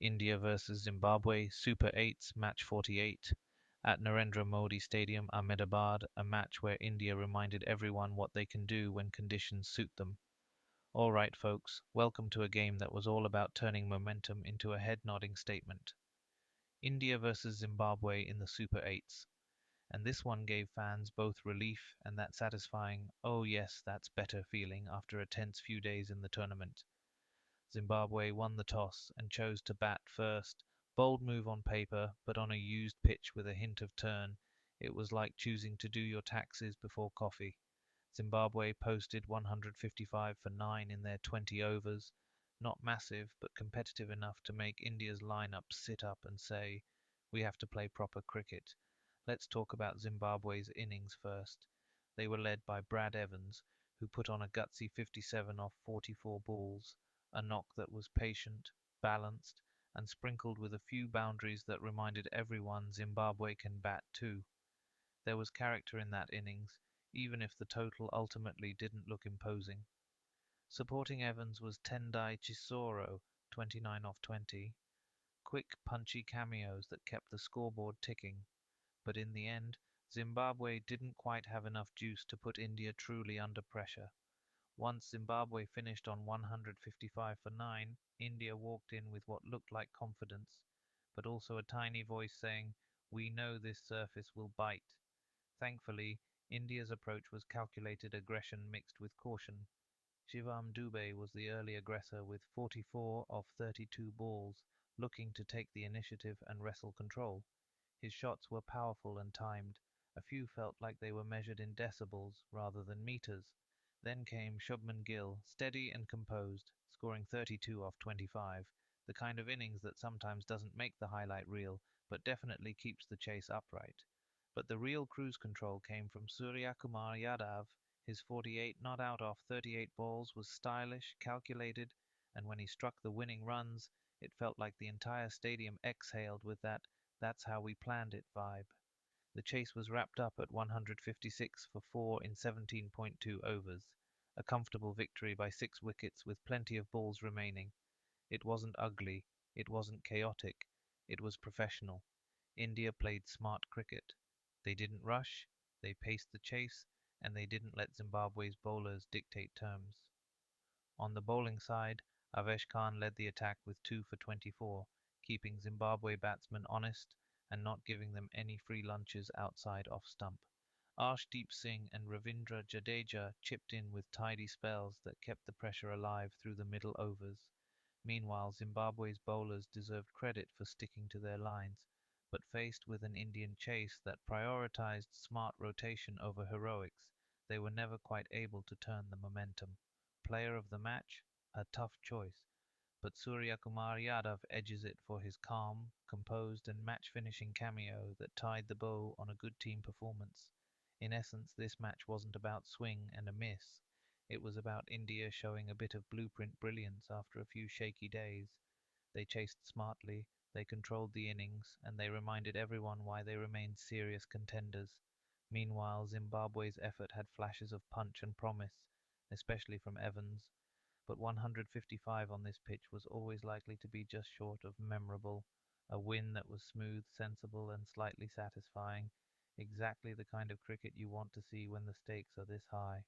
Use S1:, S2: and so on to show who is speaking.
S1: India versus Zimbabwe, Super 8's match 48 at Narendra Modi Stadium, Ahmedabad, a match where India reminded everyone what they can do when conditions suit them. All right, folks, welcome to a game that was all about turning momentum into a head-nodding statement. India versus Zimbabwe in the Super 8s. And this one gave fans both relief and that satisfying, oh yes, that's better feeling after a tense few days in the tournament. Zimbabwe won the toss and chose to bat first. Bold move on paper, but on a used pitch with a hint of turn, it was like choosing to do your taxes before coffee. Zimbabwe posted 155 for 9 in their 20 overs. Not massive, but competitive enough to make India's lineup sit up and say, we have to play proper cricket. Let's talk about Zimbabwe's innings first. They were led by Brad Evans, who put on a gutsy 57 off 44 balls, a knock that was patient, balanced, and sprinkled with a few boundaries that reminded everyone Zimbabwe can bat too. There was character in that innings, even if the total ultimately didn't look imposing. Supporting Evans was Tendai Chisoro, 29 off 20, quick, punchy cameos that kept the scoreboard ticking. But in the end, Zimbabwe didn't quite have enough juice to put India truly under pressure. Once Zimbabwe finished on 155 for 9, India walked in with what looked like confidence, but also a tiny voice saying, "We know this surface will bite." Thankfully, India's approach was calculated aggression mixed with caution. Shivam Dube was the early aggressor with 44 off 32 balls, looking to take the initiative and wrestle control. His shots were powerful and timed. A few felt like they were measured in decibels rather than meters. Then came Shubman Gill, steady and composed, scoring 32 off 25, the kind of innings that sometimes doesn't make the highlight reel, but definitely keeps the chase upright. But the real cruise control came from Suryakumar Yadav. His 48 not out off 38 balls was stylish, calculated, and when he struck the winning runs, it felt like the entire stadium exhaled with that "that's how we planned it" vibe. The chase was wrapped up at 156 for 4 in 17.2 overs, a comfortable victory by 6 wickets with plenty of balls remaining. It wasn't ugly, it wasn't chaotic, it was professional. India played smart cricket. They didn't rush, they paced the chase, and they didn't let Zimbabwe's bowlers dictate terms. On the bowling side, Avesh Khan led the attack with 2 for 24, keeping Zimbabwe batsmen honest and not giving them any free lunches outside off stump. Arshdeep Singh and Ravindra Jadeja chipped in with tidy spells that kept the pressure alive through the middle overs. Meanwhile, Zimbabwe's bowlers deserved credit for sticking to their lines, but faced with an Indian chase that prioritized smart rotation over heroics, they were never quite able to turn the momentum. Player of the match? A tough choice, but Suryakumar Yadav edges it for his calm, composed, and match-finishing cameo that tied the bow on a good team performance. In essence, this match wasn't about swing and a miss. It was about India showing a bit of blueprint brilliance after a few shaky days. They chased smartly, they controlled the innings, and they reminded everyone why they remained serious contenders. Meanwhile, Zimbabwe's effort had flashes of punch and promise, especially from Evans, but 155 on this pitch was always likely to be just short of memorable, a win that was smooth, sensible, and slightly satisfying, exactly the kind of cricket you want to see when the stakes are this high.